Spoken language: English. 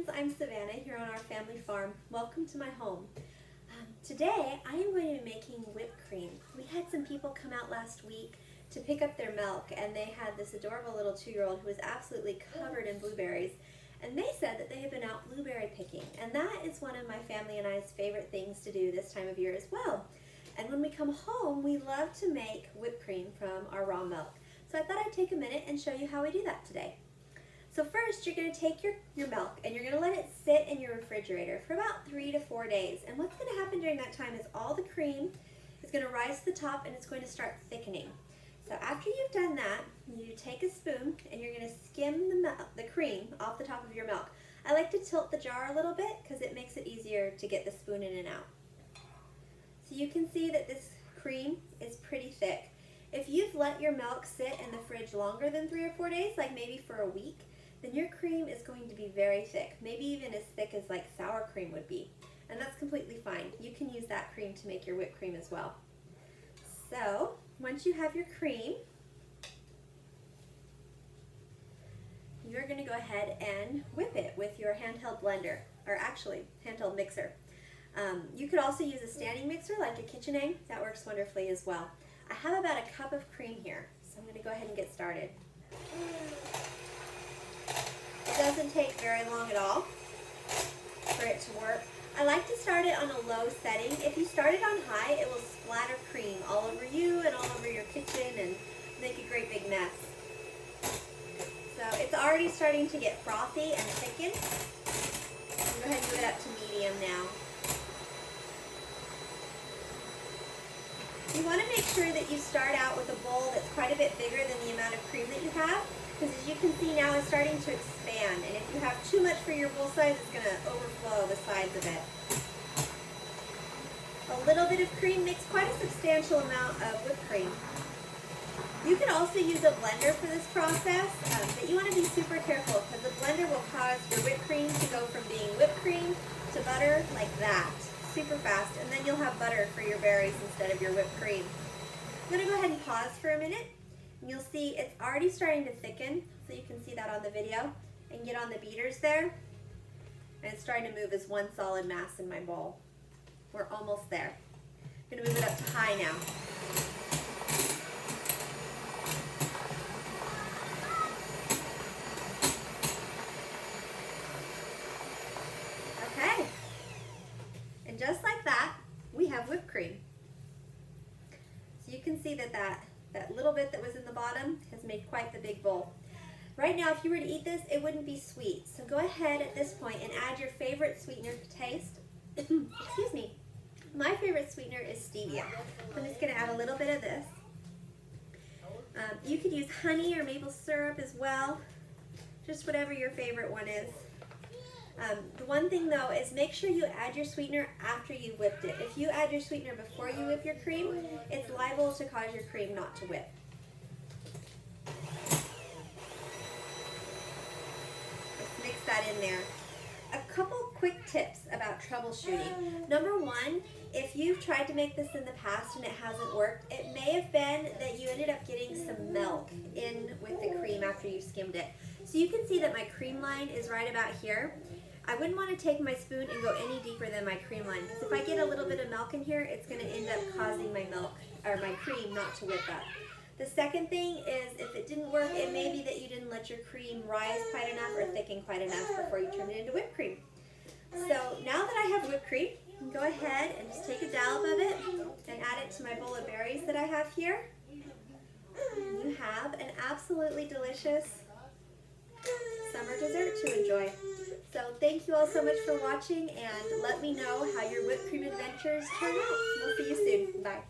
friends, I'm Savannah here on our family farm. Welcome to my home. Today I am going to be making whipped cream. We had some people come out last week to pick up their milk, and they had this adorable little 2-year-old who was absolutely covered in blueberries, and they said that they had been out blueberry picking, and that is one of my family and I's favorite things to do this time of year as well. And when we come home, we love to make whipped cream from our raw milk. So I thought I'd take a minute and show you how we do that today. So first, you're going to take your milk and you're going to let it sit in your refrigerator for about 3 to 4 days. And what's going to happen during that time is all the cream is going to rise to the top and it's going to start thickening. So after you've done that, you take a spoon and you're going to skim the cream off the top of your milk. I like to tilt the jar a little bit because it makes it easier to get the spoon in and out. So you can see that this cream is pretty thick. If you've let your milk sit in the fridge longer than 3 or 4 days, like maybe for a week, then your cream is going to be very thick, maybe even as thick as like sour cream would be. And that's completely fine. You can use that cream to make your whipped cream as well. So once you have your cream, you're going to go ahead and whip it with your handheld blender, or actually handheld mixer. You could also use a standing mixer like a KitchenAid. That works wonderfully as well. I have about a cup of cream here, so I'm going to go ahead and get started. It doesn't take very long at all for it to work. I like to start it on a low setting. If you start it on high, it will splatter cream all over you and all over your kitchen and make a great big mess. So it's already starting to get frothy and thicken. Go ahead and move it up to medium now. You want to make sure that you start out with a bowl that's quite a bit bigger than the amount of cream that you have, because as you can see now it's starting to expand, and if you have too much for your bowl size, it's going to overflow the sides of it. A little bit of cream makes quite a substantial amount of whipped cream. You can also use a blender for this process, but you want to be super careful because the blender will cause your whipped cream to go from being whipped cream to butter like that, super fast, and then you'll have butter for your berries instead of your whipped cream. I'm going to go ahead and pause for a minute. And you'll see it's already starting to thicken, so you can see that on the video, and get on the beaters there, and it's starting to move as one solid mass in my bowl. We're almost there. I'm going to move it up to high now. Okay, and just like that, we have whipped cream. So you can see that little bit that was in the bottom has made quite the big bowl. Right now, if you were to eat this, it wouldn't be sweet. So go ahead at this point and add your favorite sweetener to taste. Excuse me. My favorite sweetener is stevia. I'm just going to add a little bit of this. You could use honey or maple syrup as well. Just whatever your favorite one is. The one thing though is make sure you add your sweetener after you've whipped it. If you add your sweetener before you whip your cream, it's liable to cause your cream not to whip. Let's mix that in there. A couple quick tips about troubleshooting. Number one, if you've tried to make this in the past and it hasn't worked, it may have been that you ended up getting some milk in with the cream after you skimmed it. So you can see that my cream line is right about here. I wouldn't want to take my spoon and go any deeper than my cream line, because if I get a little bit of milk in here, it's going to end up causing my milk or my cream not to whip up. The second thing is, if it didn't work, it may be that you didn't let your cream rise quite enough or thicken quite enough before you turn it into whipped cream. So now that I have whipped cream, I can go ahead and just take a dollop of it and add it to my bowl of berries that I have here. You have an absolutely delicious summer dessert to enjoy. So thank you all so much for watching, and let me know how your whipped cream adventures turn out. We'll see you soon. Bye.